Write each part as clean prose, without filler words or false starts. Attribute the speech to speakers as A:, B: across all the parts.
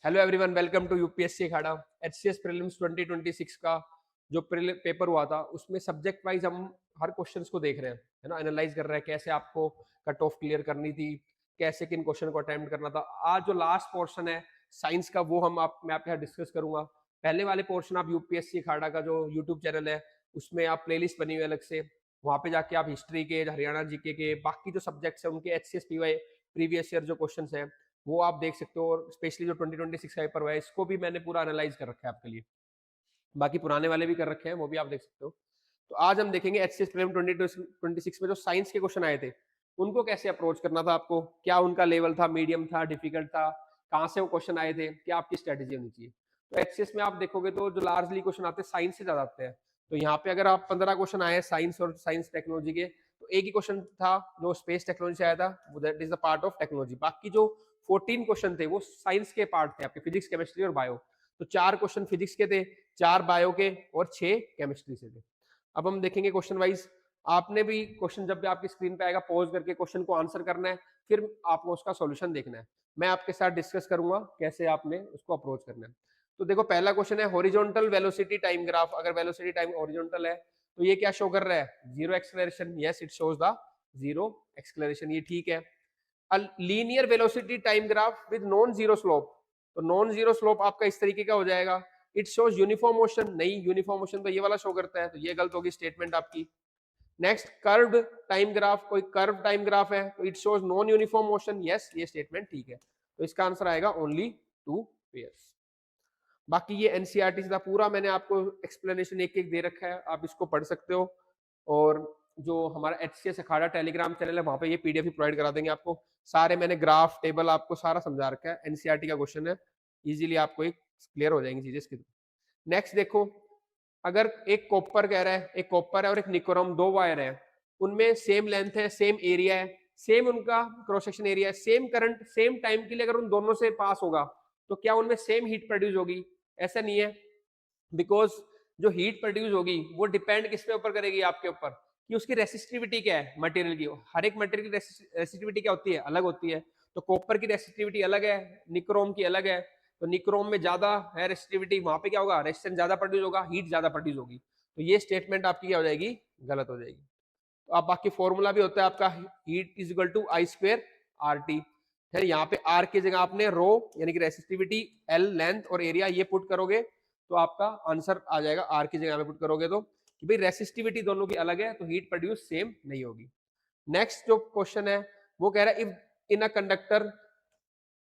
A: Hello everyone, welcome to UPSC Akhada. HCS prelims 2026 का जो paper हुआ था उसमें सब्जेक्ट वाइज हम हर क्वेश्चंस को देख रहे हैं, है ना, एनालाइज कर रहे हैं कैसे आपको कट ऑफ क्लियर करनी थी, कैसे किन क्वेश्चन को अटेम्प्ट करना था। आज जो लास्ट पोर्शन है साइंस का वो मैं आपके साथ डिस्कस करूंगा। पहले वाले पोर्शन आप यूपीएससी अखाड़ा का जो यूट्यूब चैनल है उसमें आप प्लेलिस्ट बनी हुई है अलग से, वहां पे जाके आप हिस्ट्री के, हरियाणा जीके के, बाकी जो सब्जेक्ट्स है उनके एचसीएस पीवाई प्रीवियस ईयर जो क्वेश्चन है वो आप देख सकते हो। और स्पेशली जो 2026 का पेपर हुआ है इसको भी मैंने पूरा एनालाइज कर रखा है आपके लिए। बाकी पुराने वाले भी कर रखे हैं, वो भी आप देख सकते हो। तो आज हम देखेंगे एचसीएस प्रीलिम 2026 में जो साइंस के क्वेश्चन आए थे उनको कैसे अप्रोच करना था आपको, क्या उनका लेवल था, मीडियम था, डिफिकल्ट था, कहाँ से वो क्वेश्चन आए थे, क्या आपकी स्ट्रेटेजी होनी चाहिए। तो एचसीएस में आप देखोगे तो जो लार्जली क्वेश्चन आते हैं साइंस से ज्यादा आते हैं। तो यहाँ पे अगर आप 15 क्वेश्चन आए साइंस और साइंस टेक्नोलॉजी के, तो एक ही क्वेश्चन था जो स्पेस टेक्नोलॉजी से आया था, that is the part of technology. बाकी जो 14 क्वेश्चन थे वो साइंस के पार्ट थे आपके, फिजिक्स, केमिस्ट्री और बायो। तो 4 क्वेश्चन फिजिक्स के थे, 4 बायो के और 6 केमिस्ट्री से थे। अब हम देखेंगे क्वेश्चन वाइज। आपने भी क्वेश्चन जब भी आपकी स्क्रीन पे आएगा पॉज करके क्वेश्चन को आंसर करना है, फिर आपको उसका सॉल्यूशन देखना है। मैं आपके साथ डिस्कस करूंगा कैसे आपने उसको अप्रोच करना है। तो देखो पहला क्वेश्चन है हॉरिजॉन्टल वेलोसिटी टाइम ग्राफ। अगर वेलोसिटी टाइम हॉरिजॉन्टल है तो ये क्या शो कर रहा है, zero acceleration. Yes, it shows the zero acceleration, ये ठीक है। Linear velocity time graph with non zero slope, तो नॉन जीरो स्लोप आपका इस तरीके का हो जाएगा। इट शोज यूनिफॉर्म मोशन, नहीं यूनिफॉर्म मोशन तो ये वाला शो करता है, तो ये गलत होगी स्टेटमेंट आपकी। नेक्स्ट कर्व्ड टाइम ग्राफ, कोई कर्व टाइम ग्राफ है तो it shows non uniform motion. Yes, ये स्टेटमेंट ठीक है। तो इसका आंसर आएगा ओनली 2 पेयर्स। बाकी ये एनसीईआरटी से था पूरा, मैंने आपको एक्सप्लेनेशन एक एक दे रखा है, आप इसको पढ़ सकते हो। और जो हमारा एचसीएस अखाड़ा टेलीग्राम चैनल है वहां पे ये पीडीएफ भी प्रोवाइड करा देंगे आपको। सारे मैंने ग्राफ टेबल आपको सारा समझा रखा है, एनसीईआरटी का क्वेश्चन है, इजीली आपको एक क्लियर हो जाएंगी चीजें इसके। नेक्स्ट देखो, अगर एक कॉपर कह रहा है, एक कॉपर है और एक निकोरम, 2 वायर है, उनमें सेम लेंथ है, सेम एरिया है, सेम उनका क्रॉस सेक्शन एरिया है, सेम करंट सेम टाइम के लिए अगर उन दोनों से पास होगा तो क्या उनमें सेम हीट प्रोड्यूस होगी? ऐसा नहीं है, बिकॉज जो हीट प्रोड्यूस होगी वो डिपेंड किस पे ऊपर करेगी, आपके ऊपर, कि उसकी रेसिस्टिविटी क्या है मटेरियल की। हर एक मटेरियल की रेसिस्टिविटी क्या होती है, अलग होती है। तो कॉपर की रेसिस्टिविटी अलग है, निक्रोम की अलग है। तो निक्रोम में ज्यादा है रेसिस्टिविटी, वहां पे क्या होगा, रेजिस्टेंस ज्यादा प्रोड्यूस होगा, हीट ज्यादा प्रोड्यूस होगी। तो ये स्टेटमेंट आपकी क्या हो जाएगी, गलत हो जाएगी। तो आप बाकी फॉर्मूला भी होता है आपका, heat is equal to I square R T है। यहाँ पे आर की जगह आपने रो यानी कि रेसिस्टिविटी, एल लेंथ और एरिया ये पुट करोगे तो आपका आंसर आ जाएगा। आर की जगह पे पुट करोगे तो कि भाई रेसिस्टिविटी दोनों की अलग है तो हीट प्रोड्यूस सेम नहीं होगी। नेक्स्ट जो क्वेश्चन है वो कह रहा है if in a conductor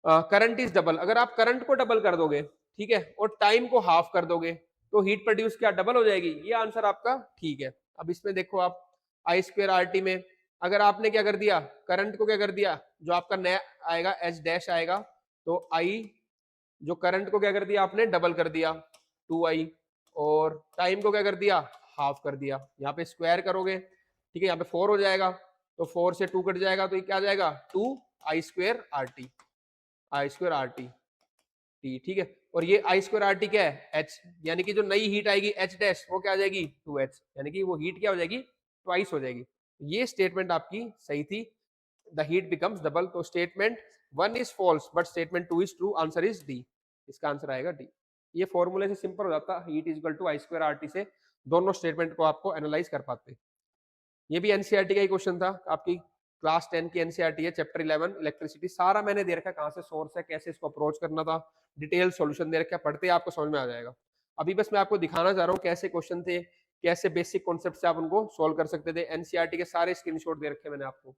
A: current is double, अगर आप करंट को डबल कर दोगे, ठीक है, और टाइम को हाफ कर दोगे तो हीट प्रोड्यूस क्या डबल हो जाएगी? ये आंसर आपका ठीक है। अब इसमें देखो आप आई स्क्वायर आर टी में अगर आपने क्या कर दिया, करंट को क्या कर दिया, जो आपका नया आएगा एच डैश आएगा, तो आई जो करंट को क्या कर दिया आपने, डबल कर दिया 2i, और टाइम को क्या कर दिया, हाफ कर दिया। यहाँ पे स्क्वायर करोगे, ठीक है, यहाँ पे 4 हो जाएगा, तो 4 से 2 कट जाएगा तो ये क्या आ जाएगा 2 आई स्क्वायर आर टी, आई स्क्वायर आर टी टी, ठीक है। और ये आई स्क्वायर आर टी क्या है, एच, यानी कि जो नई हीट आएगी एच डैश वो क्या आ जाएगी 2h, यानी कि वो हीट क्या हो जाएगी, ट्वाइस हो जाएगी। ये स्टेटमेंट आपकी सही थी, द हीट बिकम्स डबल। तो statement 1 is false but statement 2 is true, answer is D. इसका आंसर आएगा डी। ये फॉर्मूले से सिंपल हो जाता, heat is equal to I square R T से दोनों स्टेटमेंट को आपको एनालाइज कर पाते। ये भी एनसीईआरटी का ही क्वेश्चन था, आपकी क्लास 10 की एनसीईआरटी है, चैप्टर 11 इलेक्ट्रिसिटी। सारा मैंने दे रखा है, कहाँ से सोर्स है, कैसे इसको अप्रोच करना था, डिटेल सॉल्यूशन दे रखा है, पढ़ते ही आपको समझ में आ जाएगा। अभी बस मैं आपको दिखाना चाह रहा हूँ कैसे क्वेश्चन थे, कैसे बेसिक कॉन्सेप्ट से आप उनको सोल्व कर सकते थे। एनसीईआरटी के सारे स्क्रीनशॉट दे रखे हैं मैंने आपको,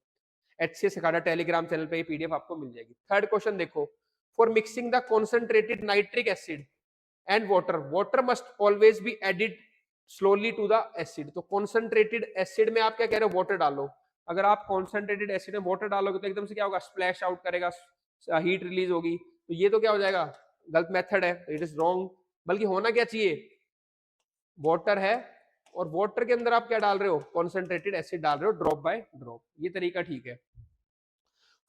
A: एचसीएस अखाड़ा टेलीग्राम चैनल पे ये पीडीएफ आपको मिल जाएगी। थर्ड क्वेश्चन देखो, for mixing the concentrated nitric acid and water, water must always be added slowly to the acid. तो कॉन्सेंट्रेटेड एसिड में आप क्या कह रहे हो, वाटर डालो। अगर आप कॉन्सेंट्रेटेड एसिड में वाटर डालोगे तो एकदम से क्या होगा, स्प्लैश आउट करेगा, हीट रिलीज होगी। तो ये तो क्या हो जाएगा, गलत मेथड है, इट इज रॉन्ग। बल्कि होना क्या चाहिए, वाटर है और वाटर के अंदर आप क्या डाल रहे हो, कॉन्सेंट्रेटेड एसिड डाल रहे हो, ड्रॉप बाय ड्रॉप, ये तरीका ठीक है।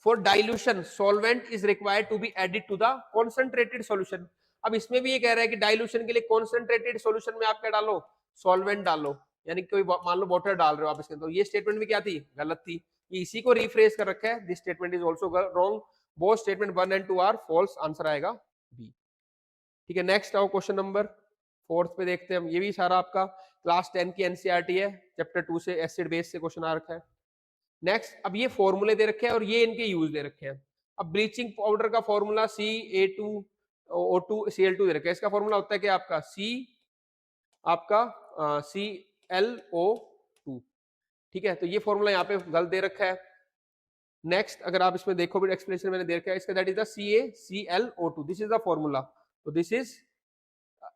A: For dilution solvent is required to be added to the concentrated solution. अब इसमें भी ये कह रहा है कि डाइल्यूशन के लिए कॉन्सेंट्रेटेड सॉल्यूशन में आप क्या डालो, सॉल्वेंट डालो, यानी कोई मान लो वाटर डाल रहे हो आप इसके अंदर। तो ये स्टेटमेंट भी क्या थी, गलत थी। ये इसी को रिफ्रेश कर रखा है, this statement is also wrong. Both statement 1 and 2 are false, answer आएगा बी। ठीक है, नेक्स्ट आओ क्वेश्चन नंबर 4 पे देखते हैं हम। ये भी सारा आपका क्लास 10 की एनसीईआरटी है, चैप्टर 2 से एसिड बेस से क्वेश्चन आ रखा है। नेक्स्ट, अब ये फॉर्मूले दे रखे हैं और ये इनके यूज दे रखे हैं। अब ब्लीचिंग पाउडर का फॉर्मूला CA2O2Cl2 दे रखा है। इसका फॉर्मूला होता है कि आपका आपका ClO2। ठीक है, तो ये फॉर्मूला यहाँ पे गलत दे रखा है। नेक्स्ट, अगर आप इसमें देखो भी एक्सप्लेनेशन मैंने दे रखा है इसका, that is the CaClO2, this is the formula, तो this is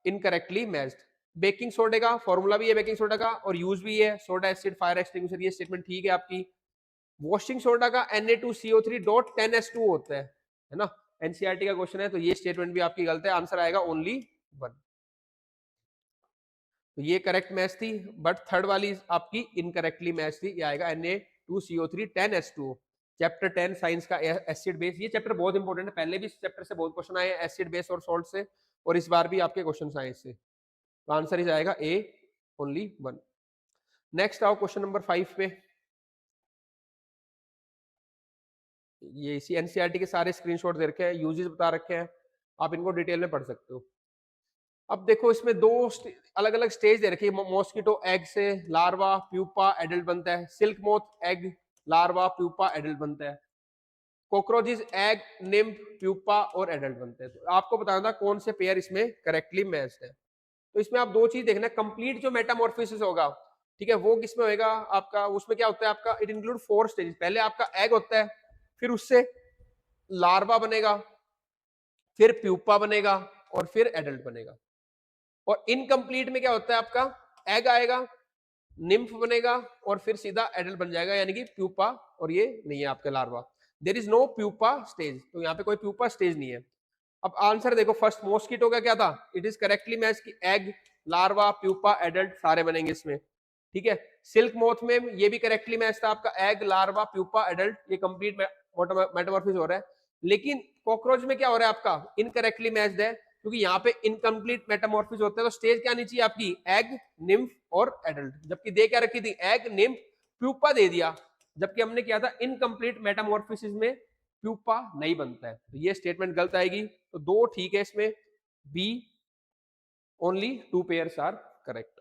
A: incorrectly matched. Baking सोडे का फॉर्मूला भी है बेकिंग सोडा का और यूज भी है सोडा एसिड फायर एक्सटिंग्विशर, ये स्टेटमेंट ठीक है आपकी। वॉशिंग सोडा का Na2CO3.10S2 होता है ना, एनसीईआरटी का क्वेश्चन है, तो ये स्टेटमेंट भी आपकी गलत है, आंसर आएगा ओनली 1। तो ये करेक्ट मैच थी, बट थर्ड वाली आपकी इनकरेक्टली मैच थी, ये आएगा Na2CO3.10S2। चैप्टर 10 साइंस का एसिड बेस, ये चैप्टर बहुत इंपॉर्टेंट है, पहले भी इस चैप्टर से बहुत क्वेश्चन आए एसिड बेस और सॉल्ट से, और इस बार भी आपके क्वेश्चन आए इससे, तो आंसर इज आएगा ए ओनली 1। नेक्स्ट आओ क्वेश्चन नंबर 5 पे। ये इसी एनसीईआरटी के सारे स्क्रीनशॉट दे रखे हैं, यूजेस बता रखे हैं, आप इनको डिटेल में पढ़ सकते हो। अब देखो इसमें दो अलग अलग स्टेज दे रखी है। मॉस्किटो एग से लार्वा प्यूपा एडल्ट बनता है, silk moth egg larva pupa adult बनता है, कॉकरोचेस एग निम्फ प्यूपा और एडल्ट बनते हैं। तो आपको बताना था कौन से पेयर इसमें करेक्टली मैच्ड है। तो इसमें आप दो चीज देखना, कंप्लीट जो मेटामॉर्फोसिस होगा, ठीक है, वो किसमें होएगा आपका, उसमें क्या होता है आपका, इट इंक्लूड 4 स्टेजेस। पहले आपका एग होता है, फिर उससे लार्वा बनेगा, फिर प्यूपा बनेगा और फिर एडल्ट बनेगा। और इनकम्प्लीट में क्या होता है आपका, एग आएगा, निम्फ बनेगा और फिर सीधा एडल्ट बन जाएगा, यानी कि प्यूपा, और ये नहीं है आपका larva. There is no pupa stage, तो यहाँ पे कोई प्यूपा स्टेज नहीं है। अब आंसर देखो, फर्स्ट मॉस्किटो का क्या था, इट इज करेक्टली मैच की एग लार्वा प्यूपा एडल्ट सारे बनेंगे इसमें। ठीक है, सिल्क मोथ में ये भी करेक्टली मैच था आपका, एग लार्वा प्यूपा एडल्ट, ये कंप्लीट मेटामॉर्फोसिस हो रहा है। लेकिन कॉकरोच में क्या हो रहा है आपका, इनकरेक्टली मैच्ड है, क्योंकि यहाँ पे इनकम्प्लीट मेटामॉर्फोसिस होता है, तो स्टेज क्या आनी चाहिए आपकी, एग निम्फ और एडल्ट, जबकि दे क्या रखी थी, एग निम्फ प्यूपा दे दिया, जबकि हमने किया था इनकम्प्लीट मेटामॉर्फोसिस में प्यूपा नहीं बनता है, तो ये स्टेटमेंट गलत आएगी। तो दो ठीक है इसमें, B only 2 pairs are correct.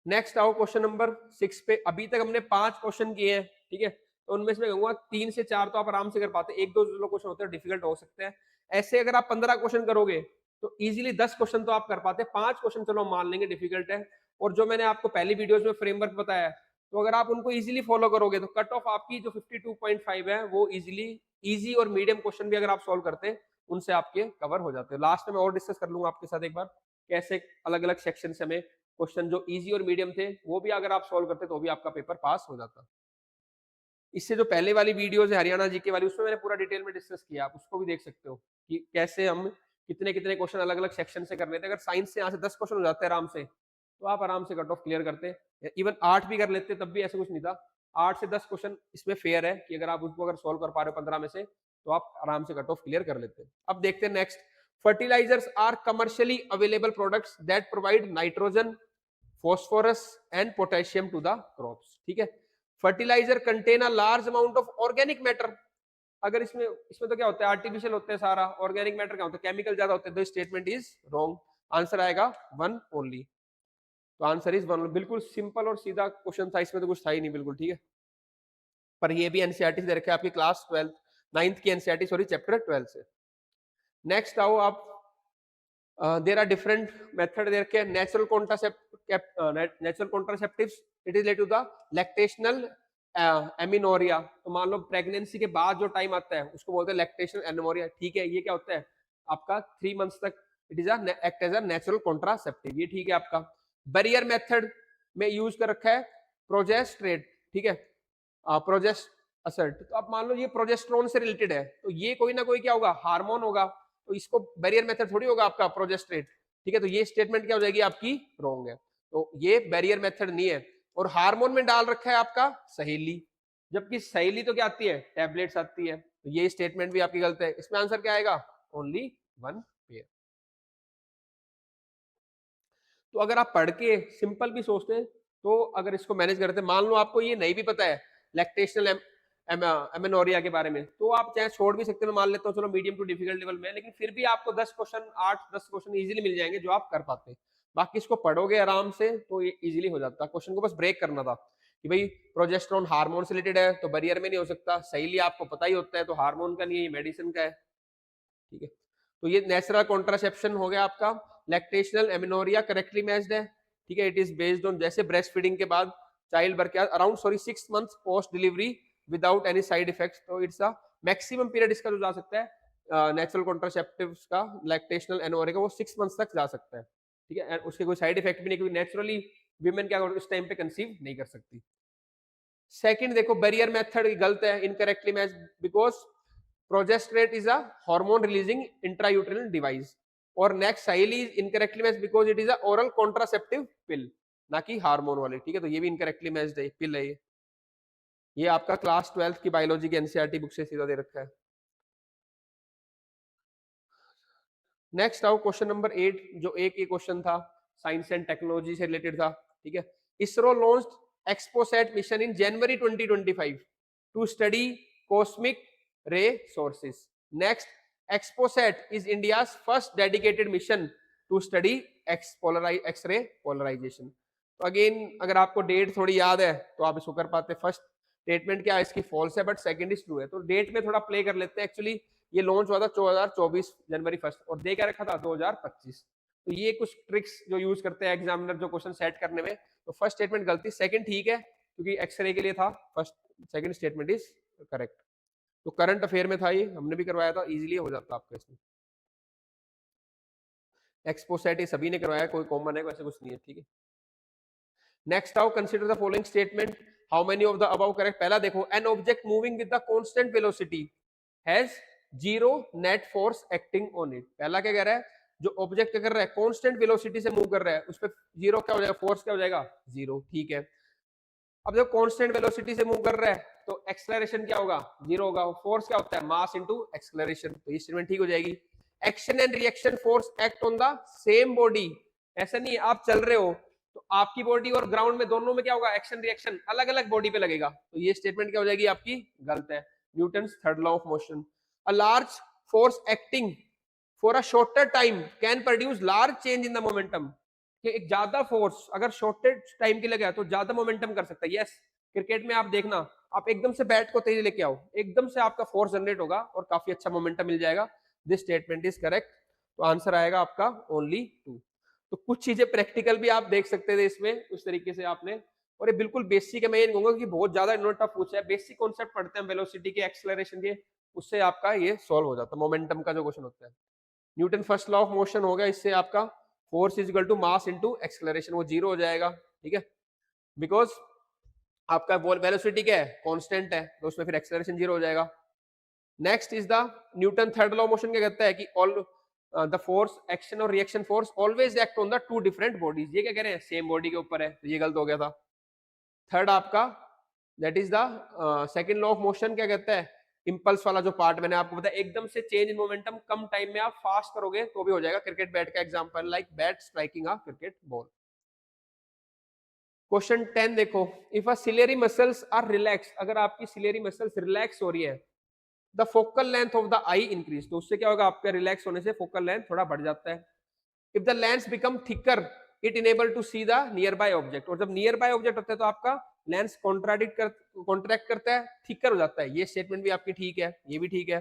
A: Next आओ क्वेश्चन नंबर 6 पे। अभी तक हमने 5 क्वेश्चन किए हैं, ठीक है, तो उनमें से मैं कहूंगा 3 से 4 तो आप आराम से कर पाते, एक दो जो क्वेश्चन होते हैं डिफिकल्ट हो सकते हैं। ऐसे अगर आप 15 क्वेश्चन करोगे तो इजीली 10 क्वेश्चन तो आप कर पाते, 5 क्वेश्चन चलो मान लेंगे डिफिकल्ट है। और जो मैंने आपको पहली वीडियोस में फ्रेमवर्क बताया, तो अगर आप उनको इजीली फॉलो करोगे तो कट ऑफ आपकी जो 52.5 है वो इजीली, इजी और मीडियम क्वेश्चन भी अगर आप सॉल्व करते उनसे आपके कवर हो जाते हैं। लास्ट में मैं और डिस्कस कर लूंगा आपके साथ एक बार, कैसे अलग अलग सेक्शन से हमें क्वेश्चन जो इजी और मीडियम थे वो भी अगर आप सॉल्व करते तो भी आपका पेपर पास हो जाता। इससे जो पहले वाली वीडियोस है हरियाणा जीके वाली, उसमें मैंने पूरा डिटेल में डिस्कस किया, आप उसको भी देख सकते हो कि कैसे हम कितने कितने क्वेश्चन अलग अलग सेक्शन से कर लेते। अगर साइंस से यहाँ से 10 क्वेश्चन हो जाते हैं आराम से, तो आप आराम से कट ऑफ क्लियर करते। इवन 8 भी कर लेते तब भी ऐसा कुछ नहीं था। 8 से 10 क्वेश्चन इसमें फेयर है कि अगर आप उसको अगर सोल्व कर पा रहे हो 15 में से, तो आप आराम से कट ऑफ क्लियर कर लेते हैं। अब देखते हैं next, fertilizers are commercially available products that provide nitrogen phosphorus and potassium to the crops। ठीक है, fertilizer contain a large amount of organic matter. अगर इसमें इसमें तो क्या होता है, आर्टिफिशियल होते हैं सारा, ऑर्गेनिक मैटर क्या होता है, केमिकल ज्यादा होते हैं, तो स्टेटमेंट इज रॉन्ग, आंसर आएगा 1 ओनली। तो आंसर इज 1, बिल्कुल सिंपल और सीधा क्वेश्चन था, इसमें तो कुछ था ही नहीं बिल्कुल। ठीक है, पर ये भी एनसीईआरटी से दे रखा है आपकी क्लास 12 9th की एनसीईआरटी, सॉरी चैप्टर 12 से। नेक्स्ट आओ आप, देयर आर डिफरेंट मेथड दे रखे हैं। Natural contraceptives, it is related to the lactational amenorrhoea. तो मान लो प्रेगनेंसी के बाद जो टाइम आता है उसको बोलते हैं लैक्टेशनल एमिनोरिया। ठीक है, ये क्या होता है आपका 3 मंथ्स तक it is act as a natural contraceptive, ये ठीक है आपका। बैरियर मेथड में यूज कर रखा है प्रोजेस्ट्रेट, ठीक है, प्रोजेस्ट असर्ट। तो आप मान लो ये प्रोजेस्ट्रोन से रिलेटेड है, तो ये कोई ना कोई क्या होगा, हार्मोन होगा, तो इसको बैरियर मेथड थोड़ी होगा आपका प्रोजेस्ट्रेट। ठीक है, तो ये स्टेटमेंट क्या हो जाएगी आपकी, रॉन्ग है, तो ये बैरियर मेथड नहीं है। और हार्मोन में डाल रखा है आपका सहेली, जबकि सहेली तो क्या आती है, टैबलेट्स आती है, तो ये स्टेटमेंट भी आपकी गलत है। इसमें आंसर क्या आएगा, ओनली 1 पेयर। तो अगर आप पढ़ के सिंपल भी सोचते हैं, तो अगर इसको मैनेज करते हैं, मान लो आपको ये नहीं भी पता है लैक्टेशनल एमेनोरिया के बारे में, तो आप चाहे छोड़ भी सकते हैं, मैं मान लेता हूँ चलो मीडियम टू डिफिकल्ट लेवल में, लेकिन फिर भी आपको 10 क्वेश्चन 8-10 क्वेश्चन इजीली मिल जाएंगे जो आप कर पाते हैं। बाकी इसको पढ़ोगे आराम से तो ये इजीली हो जाता। क्वेश्चन को बस ब्रेक करना था कि भाई प्रोजेस्टेरोन हार्मोन से रिलेटेड है तो बैरियर में नहीं हो सकता, सही आपको पता ही होता है, तो हार्मोन का नहीं है, मेडिसिन का है, ठीक है। तो ये नेचुरल कॉन्ट्रासेप्शन हो गया आपका। लैक्टेशनल एमिनोरिया करेक्टली मैच्ड है, ठीक है। इट इज बेस्ड ऑन जैसे ब्रेस्ट फीडिंग के बाद चाइल्ड बर्थ के around 6 months post delivery without any side effects, तो इट्स अ मैक्सिमम पीरियड इसका जो जा सकता है नेचुरल कॉन्ट्रासेप्टिव्स का, लैक्टेशनल एमिनोरिया का, वो 6 मंथ्स तक जा सकता है, ठीक है। उसके कोई साइड इफेक्ट भी नहीं, क्योंकि नेचुरली वीमेन क्या उस टाइम पे कंसीव नहीं कर सकती। सेकंड देखो बैरियर मेथड गलत है, incorrectly match, because Progestasert is a hormone releasing intrauterine device, और next Saheli is incorrectly match because it is a oral contraceptive pill, ना कि हार्मोन वाली, ठीक है। तो ये भी इनकरेक्टली मैच्ड है, पिल है ये आपका क्लास 12th की बायोलॉजी की एनसीईआरटी बुक से सीधा दे रखा है। नेक्स्ट आओ क्वेश्चन नंबर 8, जो एक ही क्वेश्चन था, साइंस एंड टेक्नोलॉजी से रिलेटेड था, ठीक है। ISRO launched XPoSat mission in January 2025 to study cosmic ray sources. Next, XPoSat is India's first dedicated mission to study X-ray polarisation. तो अगेन अगर आपको डेट थोड़ी याद है तो आप इसको कर पाते। फर्स्ट स्टेटमेंट क्या है इसकी, फॉल्स है, बट सेकंड इज ट्रू है। तो डेट में थोड़ा प्ले कर लेते हैं। एक्चुअली ये लॉन्च हुआ था 2024 जनवरी 1 और दे क्या रखा था 2025। तो ये कुछ ट्रिक्स जो यूज करते हैं एग्जामिनर जो क्वेश्चन सेट करने में। तो फर्स्ट स्टेटमेंट गलती, सेकंड ठीक है क्योंकि एक्सरे के लिए था, first second statement is correct. तो करंट अफेयर में था, ये हमने भी करवाया था, इजीली हो जाता आपका इसमें। एक्सपोसैट ये सभी ने करवाया, कोई कॉमन है वैसे कुछ नहीं है, ठीक है। नेक्स्ट आओ, consider the following statement, how many of the above correct. पहला देखो, an object moving with the constant velocity has zero net force acting on it. पहला क्या कह रहा है, जो ऑब्जेक्ट क्या कर रहा है, कांस्टेंट वेलोसिटी से मूव कर रहा है, उस पर जीरो क्या हो जाएगा, फोर्स क्या हो जाएगा, जीरो, ठीक है। अब जब कांस्टेंट वेलोसिटी से मूव कर रहा है तो एक्सेलरेशन क्या होगा, जीरो होगा। फोर्स क्या होता है, मास इनटू एक्सेलरेशन, तो ये स्टेटमेंट ठीक हो जाएगी। Action and reaction force act on the same body, ऐसा नहीं है आप चल रहे हो तो आपकी बॉडी और ग्राउंड में दोनों में क्या होगा, एक्शन रिएक्शन अलग अलग बॉडी पे लगेगा, तो ये स्टेटमेंट क्या हो जाएगी आपकी, गलत है। Newton's third law of motion, a large force acting for a shorter time can produce large change in the momentum. कि एक ज्यादा फोर्स अगर शॉर्टेड टाइम के लिए गया तो ज्यादा मोमेंटम कर सकता है। यस, क्रिकेट में आप देखना, आप एकदम से बैट को तेज लेके आओ, एकदम से आपका फोर्स जनरेट होगा और काफी अच्छा मोमेंटम मिल जाएगा। This statement is correct. तो आंसर आएगा आपका ओनली 2। तो कुछ चीजें प्रैक्टिकल भी आप देख सकते थे इसमें, उस तरीके से आपने, और ये बिल्कुल बेसिक है, मैं ये कहूंगा कि बहुत ज्यादा इन्होंने टफ पूछा है। बेसिक कॉन्सेप्ट पढ़ते हैं वेलोसिटी के, एक्सेलरेशन के, उससे आपका ये सॉल्व हो जाता है, मोमेंटम का जो क्वेश्चन होता है। Newton first law of motion हो गया, इससे आपका force is equal to mass into acceleration, वो जीरो हो जाएगा, ठीक है। बिकॉज आपका वेलोसिटी क्या है, कांस्टेंट है, तो उसमें फिर एक्सेलरेशन जीरो हो जाएगा। Next is the Newton third law motion क्या कहता है कि ऑल द फोर्स एक्शन और reaction force always act on the two different bodies. ये क्या कह रहे हैं, सेम बॉडी के ऊपर है, तो ये गलत हो गया था। थर्ड आपका that is the second law of motion क्या कहता है, इंपल्स वाला जो पार्ट मैंने आपको बताया, एकदम से चेंज इन मोमेंटम कम टाइम में आप फास्ट करोगे तो भी हो जाएगा। क्रिकेट बैट का example, like bat striking a cricket ball. Question 10 देखो, if a ciliary muscles are relax, अगर आपकी सिलेरी मसल्स रिलैक्स हो रही है, the focal length of the eye increase, तो उससे क्या होगा, आपका रिलैक्स होने से फोकल लेंथ थोड़ा बढ़ जाता है। If the lens become thicker it enable to see the nearby object, और जब नियर बाय ऑब्जेक्ट होता है तो आपका लेंस कॉन्ट्रैक्ट करता है, थिकर हो जाता है। ये स्टेटमेंट भी आपकी ठीक है, ये भी ठीक है।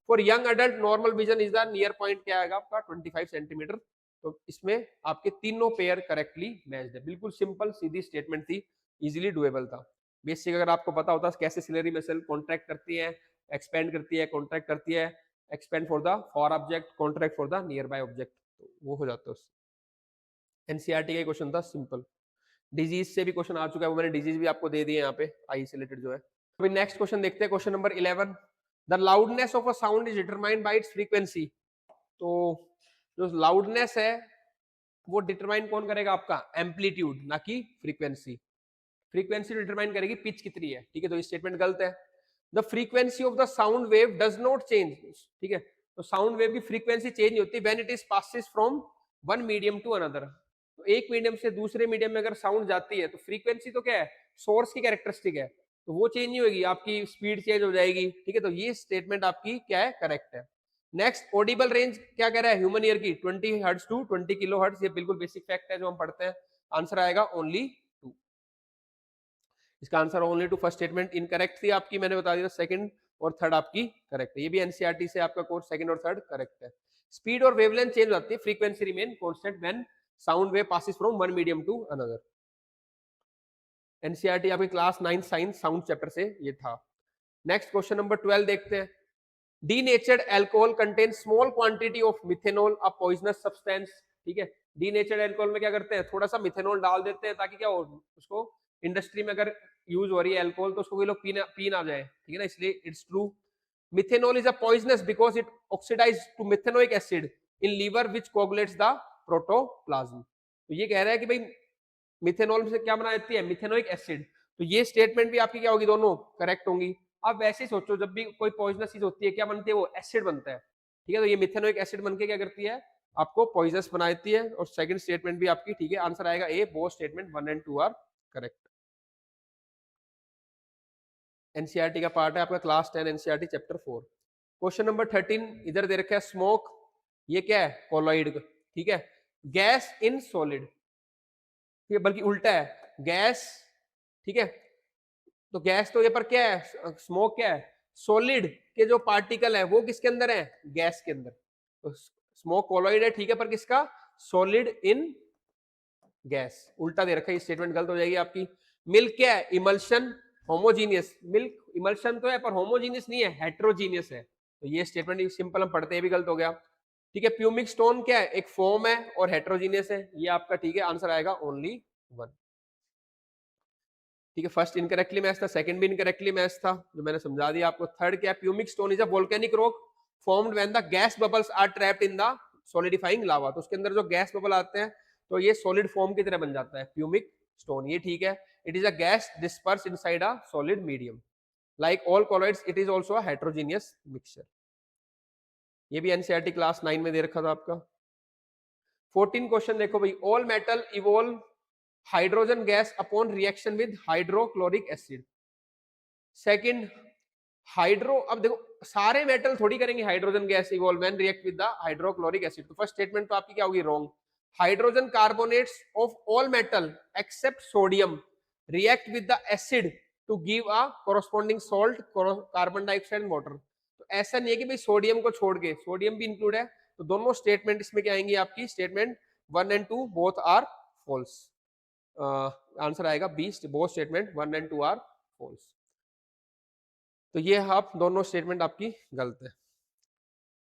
A: For young adult normal vision is the near point क्या आएगा आपका 25 सेंटीमीटर। तो इसमें आपके तीनों पेयर करेक्टली मैच्ड है। बिल्कुल सिंपल सीधी स्टेटमेंट थी, इजीली डुएबल था। बेसिक अगर आपको पता होता कैसे सिलेरी मसल कॉन्ट्रैक्ट करती है, एक्सपेंड करती है, कॉन्ट्रैक्ट करती है, expand for the for object, contract for the nearby object, तो वो हो जाता है उससे। एनसीईआरटी का क्वेश्चन था सिंपल। डिजीज से भी क्वेश्चन आ चुका है, वो मैंने डिजीज भी आपको दे दिए यहाँ पे, आई से रिलेटेड जो है। अभी नेक्स्ट क्वेश्चन देखते हैं, question number 11, the loudness of a sound is determined by it's frequency. तो जो लाउडनेस है वो डिटरमाइन कौन करेगा, आपका एम्पलीट्यूड, ना कि फ्रीक्वेंसी। फ्रीक्वेंसी डिटरमाइन करेगी पिच कितनी है, ठीक है। तो ये स्टेटमेंट गलत है। The frequency of the sound wave does not change, ठीक है। तो साउंड वेव की फ्रीक्वेंसी चेंज नहीं होती when it is passes from one medium to another. तो एक मीडियम से दूसरे मीडियम में अगर साउंड जाती है तो फ्रीक्वेंसी तो क्या है, सोर्स की कैरेक्टरिस्टिक है। तो वो चेंज नहीं होगी, आपकी स्पीड चेंज हो जाएगी, ठीक है। तो ये स्टेटमेंट आपकी क्या है, करेक्ट है। नेक्स्ट, ऑडिबल रेंज क्या कह रहा है ह्यूमन ईयर की, 20 हर्ट्ज टू 20 किलो हर्ट्ज, ये बिल्कुल बेसिक फैक्ट है जो हम पढ़ते हैं। आंसर आएगा ओनली 2। इसका आंसर only two, first statement incorrect थी आपकी, मैंने बता दिया। सेकंड और थर्ड आपकी करेक्ट है, ये भी एनसीईआरटी से आपका कोर्स सेकंड और थर्ड करेक्ट है। स्पीड और वेवलेंथ चेंज होती है, frequency remain constant when sound wave passes from one medium to another. NCERT आपकी क्लास 9 साइंस साउंड चैप्टर से ये था। नेक्स्ट क्वेश्चन नंबर 12 देखते हैं। Denatured alcohol contain small quantity of methanol, a poisonous substance, ठीक है। डीनेचर्ड अल्कोहल में क्या करते हैं, थोड़ा सा मिथेनॉल डाल देते हैं ताकि क्या हो, उसको इंडस्ट्री में अगर यूज हो रही है अल्कोहल तो उसको कोई लोग पी ना जाए, ठीक है ना, इसलिए it's true. Methanol is a poisonous because it oxidise to methanoic acid in liver which coagulates the protoplasm. तो ये कह रहा है कि भाई मिथेनॉल से क्या बना देती है, मिथेनोइक एसिड। तो ये स्टेटमेंट भी आपकी क्या होगी, दोनों करेक्ट होंगी। आप वैसे ही सोचो, जब भी कोई पॉइजनस चीज होती है क्या बनती है, वो एसिड बनता है, ठीक है। तो ये मिथेनोइक एसिड बनके क्या करती है, आपको पॉइजनस बना देती है। और सेकंड स्टेटमेंट भी आपकी ठीक है, आंसर आएगा A, both statement 1 and 2 are correct. NCERT का पार्ट है आपका class 10 NCERT chapter 4। Question number 13 इधर दे रखा है, स्मोक, ये क्या है, कोलॉइड, ठीक है। गैस इन सॉलिड, ठीक है, बल्कि उल्टा है, गैस, ठीक है। तो गैस तो ये पर क्या है, स्मोक क्या है, सॉलिड के जो पार्टिकल है वो किसके अंदर है, गैस के अंदर। तो स्मोक कोलॉइड है, ठीक है, पर किसका, सॉलिड इन गैस, उल्टा दे रखा है, स्टेटमेंट गलत हो जाएगी आपकी। मिल्क क्या है, इमल्शन, होमोजीनियस, मिल्क इमल्शन तो है पर होमोजीनियस नहीं है, हेट्रोजीनियस है। तो ये स्टेटमेंट सिंपल हम पढ़ते हैं भी गलत हो गया, ठीक है। प्यूमिक स्टोन क्या है, एक फोम है और हेट्रोजीनियस है, ये आपका ठीक है, आंसर आएगा ओनली 1, ठीक है। फर्स्ट इनकरेक्टली मैच था, सेकंड भी इनकरेक्टली मैच था, जो मैंने समझा दिया आपको। थर्ड क्या है, pumice stone is a volcanic rock formed when the gas bubbles are trapped in the solidifying lava. तो उसके अंदर जो गैस बबल आते हैं तो ये सॉलिड फॉर्म की तरह बन जाता है प्यूमिक स्टोन, ये ठीक है। It is a gas disperse inside a solid medium, like all colloids it is also a heterogeneous mixture. ये भी एनसीईआरटी क्लास 9 में दे रखा था आपका। 14 क्वेश्चन देखो भाई, all metal evolve hydrogen gas upon reaction with hydrochloric acid. Second, hydro, अब देखो सारे मेटल थोड़ी करेंगे hydrogen gas evolve when react with the hydrochloric acid. तो फर्स्ट स्टेटमेंट तो आपकी क्या होगी, wrong. Hydrogen carbonates of all metal except sodium react with the acid to give a corresponding salt, carbon dioxide and water. तो ऐसा नहीं है कि भाई सोडियम को छोड़ के, सोडियम भी इंक्लूड है। तो दोनों स्टेटमेंट इसमें क्या आएंगी आपकी, statement 1 and 2 both are false. Answer आएगा B, both statement 1 and 2 are false. तो ये आप दोनों स्टेटमेंट आपकी गलत है।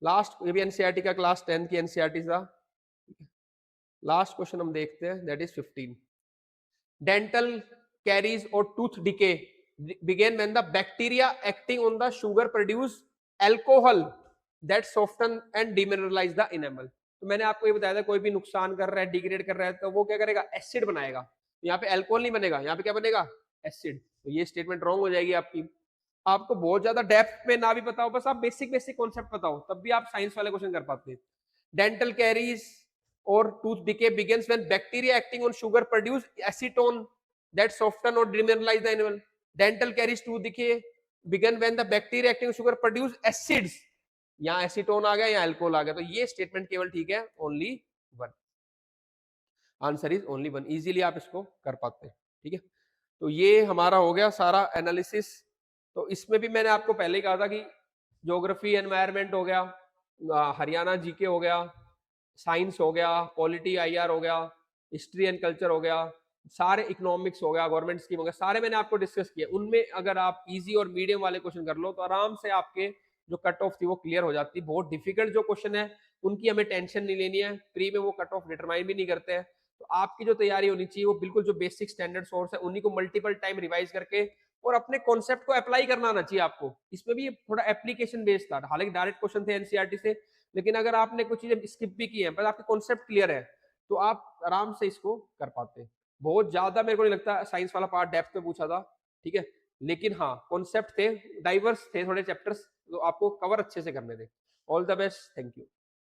A: लास्ट, ये भी एनसीईआरटी का क्लास 10 की एनसीईआरटी था। लास्ट क्वेश्चन हम देखते हैं, दैट इज 15। डेंटल कैरीज और tooth decay begin when the bacteria acting on the sugar produce alcohol that soften and demineralize the enamel। तो मैंने आपको ये बताया था, कोई भी नुकसान कर रहा है, डिग्रेड कर रहा है, तो वो क्या करेगा, एसिड बनाएगा। यहाँ पे अल्कोहल नहीं बनेगा, यहाँ पे क्या बनेगा, एसिड। तो ये स्टेटमेंट रॉन्ग हो जाएगी आपकी। आपको बहुत ज्यादा डेप्थ में ना भी पता हो, बस आप बेसिक बेसिक कॉन्सेप्ट पता हो, तब भी आप साइंस वाले क्वेश्चन कर पाते हैं। डेंटल कैरीज और tooth decay begins when bacteria acting on sugar produce acetone that soften or demineralize the enamel। dental caries tooth decay begin when the bacteria acting on sugar produce acids, यहाँ acetone आ गया, यहाँ alcohol आ गया। तो ये statement केवल ठीक है, only 1, answer is only 1। Easily आप इसको कर पाते हैं, ठीक है। तो ये हमारा हो गया सारा एनालिसिस। तो इसमें भी मैंने आपको पहले ही कहा था कि ज्योग्राफी एनवायरनमेंट हो गया, हरियाणा जीके हो गया, साइंस हो गया, पॉलिटी आईआर हो गया, हिस्ट्री एंड कल्चर हो गया, सारे इकोनॉमिक्स हो गया, गवर्नमेंट स्कीम हो गया, सारे मैंने आपको डिस्कस किए। उनमें अगर आप इजी और मीडियम वाले क्वेश्चन कर लो तो आराम से आपके जो कट ऑफ थी वो क्लियर हो जाती। बहुत डिफिकल्ट जो क्वेश्चन है उनकी हमें टेंशन नहीं लेनी है, प्री में वो कट ऑफ डिटरमाइन भी नहीं करते हैं। तो आपकी जो तैयारी होनी चाहिए वो बिल्कुल जो बेसिक स्टैंडर्ड सोर्स है उन्हीं को मल्टीपल टाइम रिवाइज करके और अपने कॉन्सेप्ट को अप्लाई करना आना चाहिए आपको। इसमें भी थोड़ा एप्लीकेशन बेस्ड था, हालांकि डायरेक्ट क्वेश्चन थे एनसीईआरटी से, लेकिन अगर आपने कुछ चीजें स्किप भी की है पर आपके कॉन्सेप्ट क्लियर है तो आप आराम से इसको कर पाते हैं। बहुत ज्यादा मेरे को नहीं लगता साइंस वाला पार्ट डेप्थ में पूछा था, ठीक है, लेकिन हाँ कॉन्सेप्ट थे, डाइवर्स थे थोड़े चैप्टर्स, तो आपको कवर अच्छे से करने थे। All the best, thank you.